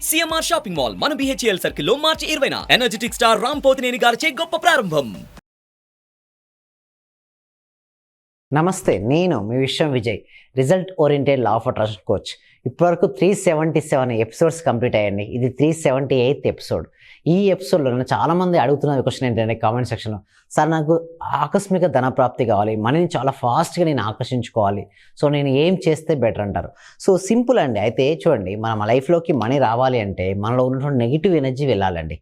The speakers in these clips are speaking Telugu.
సిఎంఆర్ షాపింగ్ మాల్ మన బిహెచ్ఎల్ సర్కిల్లో మార్చి 20న ఎనర్జెటిక్ స్టార్ రామ్ పోతినేని గారిచే గొప్ప ప్రారంభం. నమస్తే, నేను మీ విశ్వం Vijay, result oriented law of attraction coach. ఇప్పటివరకు 377 ఎపిసోడ్స్ కంప్లీట్ అయ్యండి. ఇది 378th ఎపిసోడ్. ఈ ఎపిసోడ్లో నన్ను చాలామంది అడుగుతున్న క్వశ్చన్ ఏంటంటే కామెంట్ సెక్షన్లో, సార్ నాకు ఆకస్మిక ధనప్రాప్తి కావాలి, మనీని చాలా ఫాస్ట్గా నేను ఆకర్షించుకోవాలి, సో నేను ఏం చేస్తే బెటర్ అంటారు. సో సింపుల్ అండి. అయితే చూడండి, మన లైఫ్లోకి మనీ రావాలి అంటే మనలో ఉన్నటువంటి నెగిటివ్ ఎనర్జీ వెళ్ళాలండి,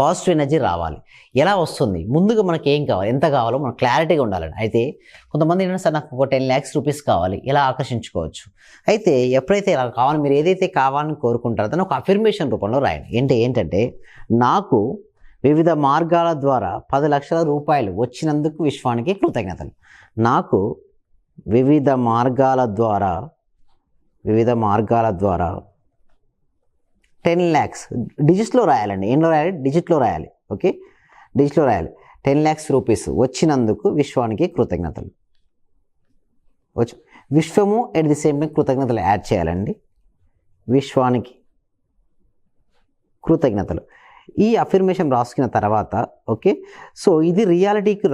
పాజిటివ్ ఎనర్జీ రావాలి. ఎలా వస్తుంది? ముందుగా మనకి ఏం కావాలి, ఎంత కావాలో మనకు క్లారిటీగా ఉండాలండి. అయితే కొంతమంది ఏంటంటే, సార్ నాకు ఒక 10 lakhs రూపీస్ కావాలి, ఎలా ఆకర్షించుకోవచ్చు? అయితే ఎప్పుడైతే ఇలా కావాలి, మీరు ఏదైతే కావాలని కోరుకుంటారో దాన్ని ఒక అఫర్మేషన్ రూపంలో రాయండి. ఏంటంటే నాకు వివిధ మార్గాల ద్వారా 10 లక్షల రూపాయలు వచ్చినందుకు విశ్వానికి కృతజ్ఞతలు. నాకు వివిధ మార్గాల ద్వారా 10 lakhs డిజిట్లో రాయాలండి. ఏంలో రాయాలి? డిజిట్లో రాయాలి. ఓకే, డిజిట్లో రాయాలి. 10 lakhs రూపీస్ వచ్చినందుకు విశ్వానికి కృతజ్ఞతలు. విశ్వము ఎట్ ది సేమ్ టైం కృతజ్ఞతలు యాడ్ చేయాలండి. విశ్వానికి కృతజ్ఞతలు. ఈ అఫర్మేషన్ రాసుకున్న తర్వాత ఓకే, సో ఇది రియాలిటీకి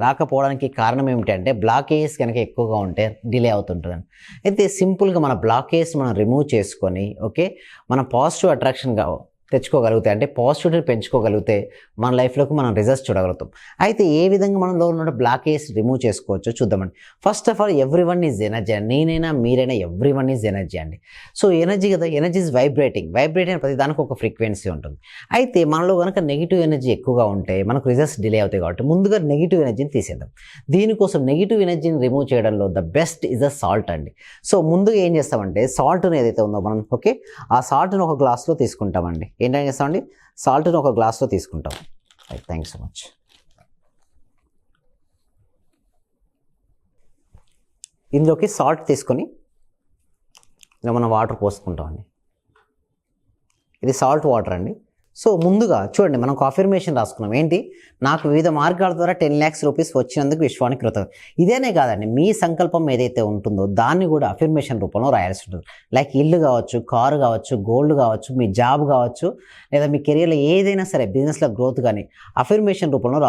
రాకపోవడానికి కారణం ఏమిటంటే బ్లాకేజ్ కనుక ఎక్కువగా ఉంటే డిలే అవుతుంటుందండి. అయితే సింపుల్గా మన బ్లాకేజ్ మనం రిమూవ్ చేసుకొని ఓకే, మన పాజిటివ్ అట్రాక్షన్గా తెచ్చుకోగలిగితే, అంటే పాజిటివిటీని పెంచుకోగలిగితే మన లైఫ్లోకి మనం రిజల్ట్స్ చూడగలుగుతాం. అయితే ఏ విధంగా మనలో ఉన్న బ్లాకేజ్ రిమూవ్ చేసుకోవచ్చో చూద్దామండి. First of all, everyone is energy అండి. నేనైనా మీరైనా ఎవ్రీవన్ ఈజ్ ఎనర్జీ అండి. సో ఎనర్జీ కదా, ఎనర్జీ ఈజ్ వైబ్రేటింగ్ ప్రతి దానికి ఒక ఫ్రీక్వెన్సీ ఉంటుంది. అయితే మనలో కనుక నెగిటివ్ ఎనర్జీ ఎక్కువగా ఉంటే మనకు రిజల్ట్స్ డిలే అవుతాయి. కాబట్టి ముందుగా నెగిటివ్ ఎనర్జీని తీసేద్దాం. దీనికోసం నెగిటివ్ ఎనర్జీని రిమూవ్ చేయడంలో the best is the salt అండి. సో ముందుగా ఏం చేస్తామంటే, సాల్ట్ని ఏదైతే ఉందో మనం ఓకే, ఆ సాల్ట్ని ఒక గ్లాస్లో తీసుకుంటామండి. ఏంటని చేస్తామండి, సాల్ట్ని ఒక గ్లాస్లో తీసుకుంటాం. Thank you so much. ఇందులోకి సాల్ట్ తీసుకొని ఇలా మనం వాటర్ పోసుకుంటామండి. ఇది సాల్ట్ వాటర్ అండి. సో ముందుగా చూడండి, మనం ఒక అఫర్మేషన్ రాసుకున్నాం. ఏంటి? నాకు వివిధ మార్గాల ద్వారా 10 lakhs రూపీస్ వచ్చినందుకు విశ్వానికి కృతజ్ఞత. ఇదేనే కాదండి, మీ సంకల్పం ఏదైతే ఉంటుందో దాన్ని కూడా అఫర్మేషన్ రూపంలో రాయాల్సి ఉంటుంది. లైక్ ఇల్లు కావచ్చు, కారు కావచ్చు, గోల్డ్ కావచ్చు, మీ జాబ్ కావచ్చు, లేదా మీ కెరియర్లో ఏదైనా సరే, బిజినెస్లో గ్రోత్ కానీ అఫర్మేషన్ రూపంలో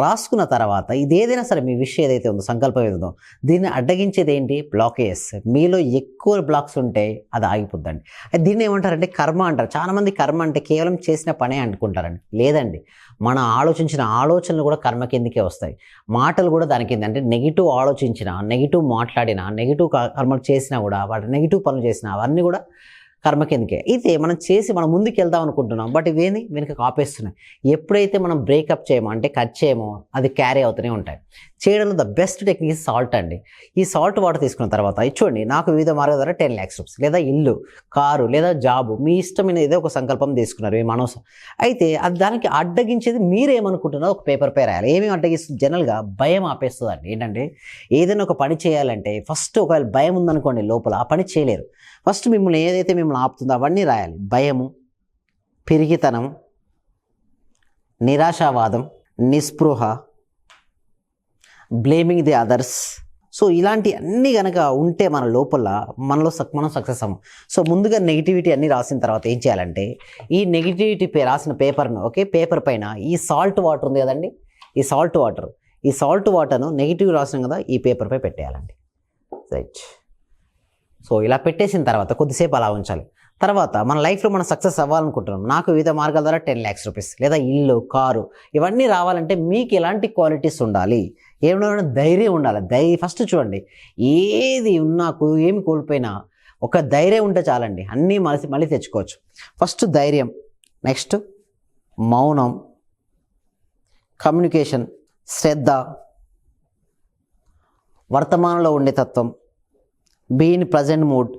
రాసుకున్న తర్వాత ఇదేదైనా సరే మీ విషయం ఏదైతే ఉందో, సంకల్పం ఏదో, దీన్ని అడ్డగించేది ఏంటి? బ్లాకేజెస్. మీలో ఎక్కువ బ్లాక్స్ ఉంటే అది ఆగిపోద్దండి. దీన్ని ఏమంటారంటే కర్మ అంటారు. చాలామంది కర్మ అంటే కేవలం చేసిన పనే అనుకుంటారండి. లేదండి, మన ఆలోచించిన ఆలోచనలు కూడా కర్మ కిందకే వస్తాయి. మాటలు కూడా దాని కింద. అంటే నెగిటివ్ ఆలోచించిన, నెగిటివ్ మాట్లాడినా, నెగిటివ్ కర్మలు చేసినా కూడా, వాటి నెగిటివ్ పనులు చేసినా అవన్నీ కూడా కర్మ కిందకే. అయితే మనం ముందుకు వెళ్దాం అనుకుంటున్నాం, బట్ ఇవేని వెనుక ఆపేస్తున్నాయి. ఎప్పుడైతే మనం బ్రేకప్ చేయమో, అంటే కట్ చేయమో, అది క్యారీ అవుతూనే ఉంటాయి. చేయడంలో ద బెస్ట్ టెక్నిక్ సాల్ట్ అండి. ఈ సాల్ట్ వాటర్ తీసుకున్న తర్వాత చూడండి, నాకు వివిధ మార్గాల ద్వారా 10 lakhs రూపీస్, లేదా ఇల్లు, కారు, లేదా జాబు, మీ ఇష్టమైన ఏదో ఒక సంకల్పం తీసుకున్నారు, మీ మనసు. అయితే అది దానికి అడ్డగించేది మీరేమనుకుంటున్నారో ఒక పేపర్ పై రాయాలి. ఏమేమి అడ్డగిస్తుంది? జనరల్గా భయం ఆపేస్తుంది అండి. ఏంటంటే ఏదైనా ఒక పని చేయాలంటే ఫస్ట్ ఒకవేళ భయం ఉందనుకోండి లోపల, ఆ పని చేయలేరు. ఫస్ట్ మిమ్మల్ని ఏదైతే మిమ్మల్ని ఆపుతుందో అవన్నీ రాయాలి. భయము, పిరిగితనం, నిరాశావాదం, నిస్పృహ, బ్లేమింగ్ ది అదర్స్. సో ఇలాంటి అన్నీ కనుక ఉంటే మన లోపల మనం సక్సెస్ అవ్వం. సో ముందుగా నెగిటివిటీ అన్నీ రాసిన తర్వాత ఏం చేయాలంటే, ఈ నెగిటివిటీ రాసిన పేపర్ను ఓకే, పేపర్ పైన ఈ సాల్ట్ వాటర్ ఉంది కదండి, ఈ సాల్ట్ వాటర్ను నెగిటివ్ రాసినాం కదా, ఈ పేపర్పై పెట్టేయాలండి. రైట్. సో ఇలా పెట్టేసిన తర్వాత కొద్దిసేపు అలా ఉంచాలి. తర్వాత మన లైఫ్లో మనం సక్సెస్ అవ్వాలనుకుంటున్నాం. నాకు వివిధ మార్గాల ద్వారా 10 lakhs రూపీస్, లేదా ఇల్లు, కారు, ఇవన్నీ రావాలంటే మీకు ఎలాంటి క్వాలిటీస్ ఉండాలి? ఏమైనా ధైర్యం ఉండాలి. ఫస్ట్ చూడండి, ఏది నాకు ఏమి కోల్పోయినా ఒక ధైర్యం ఉంటే చాలండి, అన్నీ మళ్ళీ తెచ్చుకోవచ్చు. ఫస్ట్ ధైర్యం, నెక్స్ట్ మౌనం, కమ్యూనికేషన్, శ్రద్ధ, వర్తమానంలో ఉండే తత్వం, బీ ఇన్ ప్రజెంట్ మూడ్.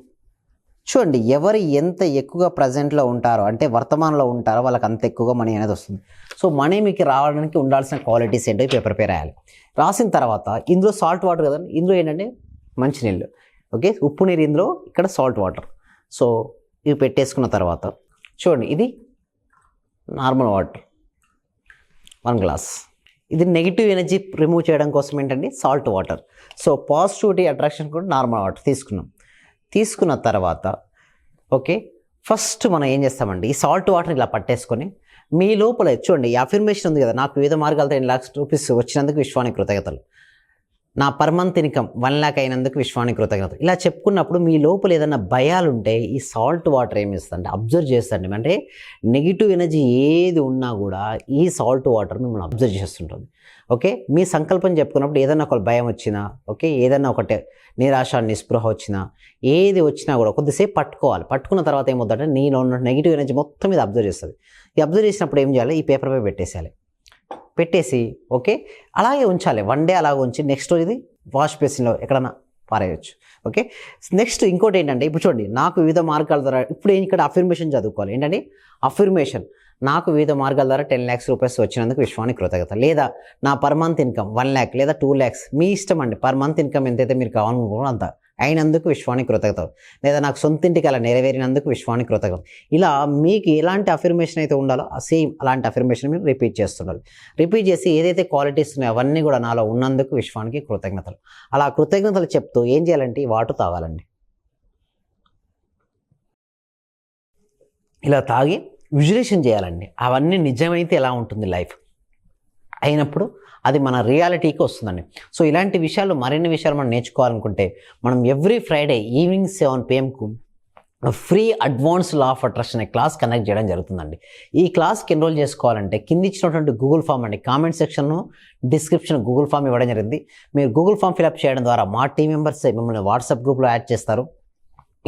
చూడండి, ఎవరు ఎంత ఎక్కువగా ప్రజెంట్లో ఉంటారో, అంటే వర్తమానంలో ఉంటారో, వాళ్ళకి అంత ఎక్కువగా మనీ అనేది వస్తుంది. సో మనీ మీకు రావడానికి ఉండాల్సిన క్వాలిటీస్ ఏంటో పేపర్ పై రాయాలి. రాసిన తర్వాత ఇందులో సాల్ట్ వాటర్ కదండి, ఇందులో ఏంటంటే మంచినీళ్ళు ఓకే, ఉప్పు నీరు, ఇందులో ఇక్కడ సాల్ట్ వాటర్. సో ఇవి పెట్టేసుకున్న తర్వాత చూడండి, ఇది నార్మల్ వాటర్ 1 glass. ఇది నెగిటివ్ ఎనర్జీ రిమూవ్ చేయడం కోసం ఏంటంటే salt water. So positivity attraction కూడా నార్మల్ వాటర్ తీసుకున్న తర్వాత ఓకే, ఫస్ట్ మనం ఏం చేస్తామండి, ఈ సాల్ట్ వాటర్ని ఇలా పట్టేసుకొని మీ లోపల చూడండి, ఈ అఫర్మేషన్ ఉంది కదా, నాకు వివిధ మార్గాలతో 10 lakhs రూపీస్ వచ్చినందుకు విశ్వానికి కృతజ్ఞతలు, నా పర్ మంత్ ఇన్కమ్ 1 lakh అయినందుకు విశ్వానికి కృతజ్ఞతలు, ఇలా చెప్పుకున్నప్పుడు మీ లోపల ఏదైనా భయాలు ఉంటే ఈ సాల్ట్ వాటర్ ఏమి ఇస్తుందంటే అబ్జర్వ్ చేస్తుంది. అంటే నెగిటివ్ ఎనర్జీ ఏది ఉన్నా కూడా ఈ సాల్ట్ వాటర్ మిమ్మల్ని అబ్జర్వ్ చేస్తుంటుంది. ఓకే, మీ సంకల్పం చెప్పుకున్నప్పుడు ఏదైనా ఒక భయం వచ్చినా, ఓకే, ఏదైనా ఒకటి నిరాశ నిస్పృహ వచ్చినా, ఏది వచ్చినా కూడా కొద్దిసేపు పట్టుకోవాలి. పట్టుకున్న తర్వాత ఏమవుతుందంటే నీలో ఉన్న నెగిటివ్ ఎనర్జీ మొత్తం ఇది అబ్జర్వ్ చేస్తుంది. ఈ అబ్జర్వ్ చేసినప్పుడు ఏం చేయాలి, ఈ పేపర్పై పెట్టేసేయాలి. పెట్టేసి ఓకే అలాగే ఉంచాలి, 1 day అలాగే ఉంచి నెక్స్ట్ రోజు ఇది వాష్ బేసిన్లో ఎక్కడన్నా పారేయచ్చు. ఓకే, నెక్స్ట్ ఇంకోటి ఏంటంటే ఇప్పుడు చూడండి, నాకు వివిధ మార్గాల ద్వారా ఇప్పుడు ఇక్కడ అఫర్మేషన్ చదువుకోవాలి. ఏంటంటే అఫర్మేషన్, నాకు వివిధ మార్గాల ద్వారా 10 lakhs రూపీస్ వచ్చినందుకు విశ్వానికి కృతజ్ఞత, లేదా నా పర్ మంత్ ఇన్కమ్ 1 lakh లేదా 2 lakhs మీ ఇష్టం అండి, పర్ మంత్ ఇన్కమ్ ఎంతైతే మీరు కావాలనుకుంటున్నారో అంత అయినందుకు విశ్వానికి కృతజ్ఞత, లేదా నాకు సొంత ఇంటికి అలా నెరవేరినందుకు విశ్వానికి కృతజ్ఞత. ఇలా మీకు ఎలాంటి అఫర్మేషన్ అయితే ఉండాలో సేమ్ అలాంటి అఫర్మేషన్ మీరు రిపీట్ చేస్తుండాలి. రిపీట్ చేసి ఏదైతే క్వాలిటీస్ ఉన్నాయో అవన్నీ కూడా నాలో ఉన్నందుకు విశ్వానికి కృతజ్ఞతలు, అలా కృతజ్ఞతలు చెప్తూ ఏం చేయాలంటే వాటర్ తాగాలండి. ఇలా తాగి విజులేషన్ చేయాలండి, అవన్నీ నిజమైతే ఎలా ఉంటుంది లైఫ్ అయినప్పుడు అది మన రియాలిటీకి వస్తుందండి. సో ఇలాంటి విషయాలు మరిన్ని విషయాలు మనం నేర్చుకోవాలనుకుంటే మనం every Friday evening 7 PM free advance law of attraction అనే క్లాస్ కనెక్ట్ చేయడం జరుగుతుందండి. ఈ క్లాస్కి ఎన్రోల్ చేసుకోవాలంటే కింద ఇచ్చినటువంటి గూగుల్ ఫామ్ అండి, కామెంట్ సెక్షన్లో డిస్క్రిప్షన్ గూగుల్ ఫామ్ ఇవ్వడం జరిగింది. మీరు గూగుల్ ఫామ్ ఫిలప్ చేయడం ద్వారా మా టీం మెంబర్స్ మిమ్మల్ని వాట్సాప్ గ్రూప్లో యాడ్ చేస్తారు.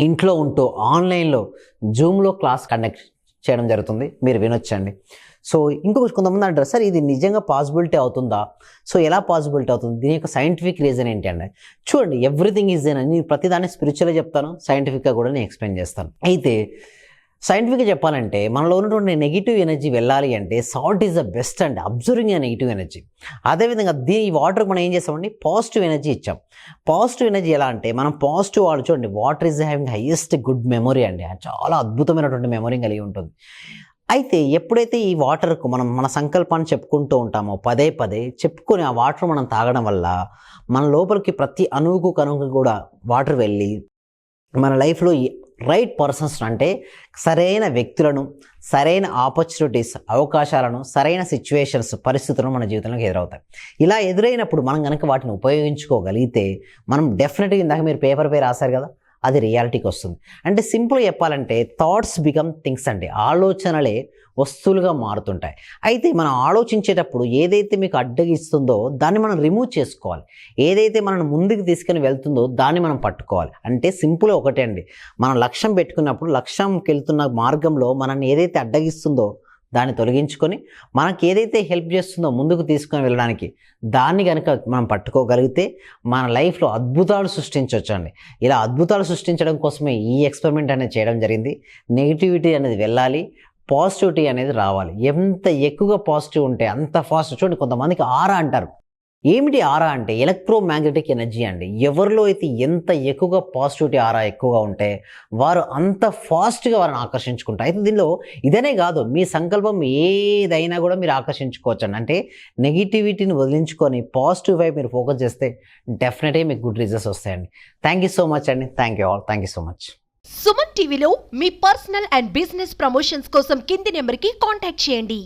ఇంట్లో ఉంటూ ఆన్లైన్లో జూమ్లో క్లాస్ కండక్ట్ చేయడం జరుగుతుంది, మీరు వినొచ్చండి. సో ఇంకొక కొంతమంది అంటారు, సార్ ఇది నిజంగా పాసిబిలిటీ అవుతుందా, సో ఎలా పాసిబిలిటీ అవుతుంది, దీని యొక్క సైంటిఫిక్ రీజన్ ఏంటి అండి. చూడండి, ఎవ్రీథింగ్ ఈజ్ అని నేను ప్రతిదాన్ని స్పిరిచువల్గా చెప్తాను, సైంటిఫిక్గా కూడా నేను ఎక్స్ప్లెయిన్ చేస్తాను. అయితే సైంటిఫిక్గా చెప్పాలంటే మనలో ఉన్నటువంటి నెగిటివ్ ఎనర్జీ వెళ్ళాలి అంటే సాల్ట్ ఈజ్ ద బెస్ట్ అండి, అబ్జర్వింగ్ ఆ నెగిటివ్ ఎనర్జీ. అదేవిధంగా ఈ వాటర్కి మనం ఏం చేస్తామండి, పాజిటివ్ ఎనర్జీ ఇచ్చాం. పాజిటివ్ ఎనర్జీ ఎలా అంటే మనం పాజిటివ్ వాడు చూడండి, water is having highest good memory అండి, చాలా అద్భుతమైనటువంటి మెమొరీ కలిగి ఉంటుంది. అయితే ఎప్పుడైతే ఈ వాటర్కు మనం మన సంకల్పాన్ని చెప్పుకుంటూ ఉంటామో పదే పదే చెప్పుకొని ఆ వాటర్ మనం తాగడం వల్ల మన లోపలికి ప్రతి అణువుకు కణువుకు కూడా వాటర్ వెళ్ళి మన లైఫ్లో రైట్ పర్సన్స్ అంటే సరైన వ్యక్తులను, సరైన ఆపర్చునిటీస్, అవకాశాలను, సరైన సిచ్యువేషన్స్, పరిస్థితులను మన జీవితంలోకి ఎదురవుతాయి. ఇలా ఎదురైనప్పుడు మనం కనుక వాటిని ఉపయోగించుకోగలిగితే మనం డెఫినెట్గా ఇందాక మీరు పేపర్పై రాశారు కదా, అది రియాలిటీకి వస్తుంది. అంటే సింపుల్గా చెప్పాలంటే థాట్స్ బికమ్ థింగ్స్ అండి, ఆలోచనలే వస్తువులుగా మారుతుంటాయి. అయితే మనం ఆలోచించేటప్పుడు ఏదైతే మీకు అడ్డగిస్తుందో దాన్ని మనం రిమూవ్ చేసుకోవాలి, ఏదైతే మనల్ని ముందుకు తీసుకుని వెళ్తుందో దాన్ని మనం పట్టుకోవాలి. అంటే సింపుల్గా ఒకటే అండి, మనం లక్ష్యం పెట్టుకున్నప్పుడు లక్ష్యంకి వెళ్తున్న మార్గంలో మనల్ని ఏదైతే అడ్డగిస్తుందో దాన్ని తొలగించుకొని మనకి ఏదైతే హెల్ప్ చేస్తుందో ముందుకు తీసుకొని వెళ్ళడానికి దాన్ని కనుక మనం పట్టుకోగలిగితే మన లైఫ్లో అద్భుతాలు సృష్టించవచ్చండి. ఇలా అద్భుతాలు సృష్టించడం కోసమే ఈ ఎక్స్పెరిమెంట్ అనేది చేయడం జరిగింది. నెగిటివిటీ అనేది వెళ్ళాలి, పాజిటివిటీ అనేది రావాలి. ఎంత ఎక్కువగా పాజిటివ్ ఉంటే అంత ఫాస్ట్. చూడండి, కొంతమందికి ఆరా అంటారు. ఏమిటి ఆరా అంటే ఎలక్ట్రోమాగ్నెటిక్ ఎనర్జీ అండి. ఎవరిలో అయితే ఎంత ఎక్కువగా పాజిటివిటీ ఆరా ఎక్కువగా ఉంటే వారు అంత ఫాస్ట్గా వారిని ఆకర్షించుకుంటారు. అయితే దీనిలో ఇదనే కాదు, మీ సంకల్పం ఏదైనా కూడా మీరు ఆకర్షించుకోవచ్చు అండి. అంటే నెగిటివిటీని వదిలించుకొని పాజిటివ్ వైపు మీరు ఫోకస్ చేస్తే డెఫినెట్గా మీకు గుడ్ రిజల్ట్స్ వస్తాయండి. థ్యాంక్ యూ సో మచ్ అండి. Thank you all. Thank you so much. Suman టీవీలో మీ పర్సనల్ అండ్ బిజినెస్ ప్రమోషన్స్ కోసం కింది నెంబర్కి కాంటాక్ట్ చేయండి.